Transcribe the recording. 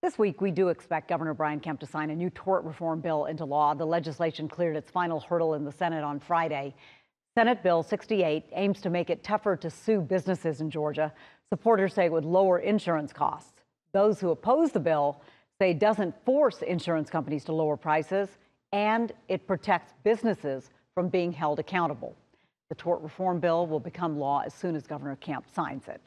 This week, we do expect Governor Brian Kemp to sign a new tort reform bill into law. The legislation cleared its final hurdle in the Senate on Friday. Senate Bill 68 aims to make it tougher to sue businesses in Georgia. Supporters say it would lower insurance costs. Those who oppose the bill say it doesn't force insurance companies to lower prices, and it protects businesses from being held accountable. The tort reform bill will become law as soon as Governor Kemp signs it.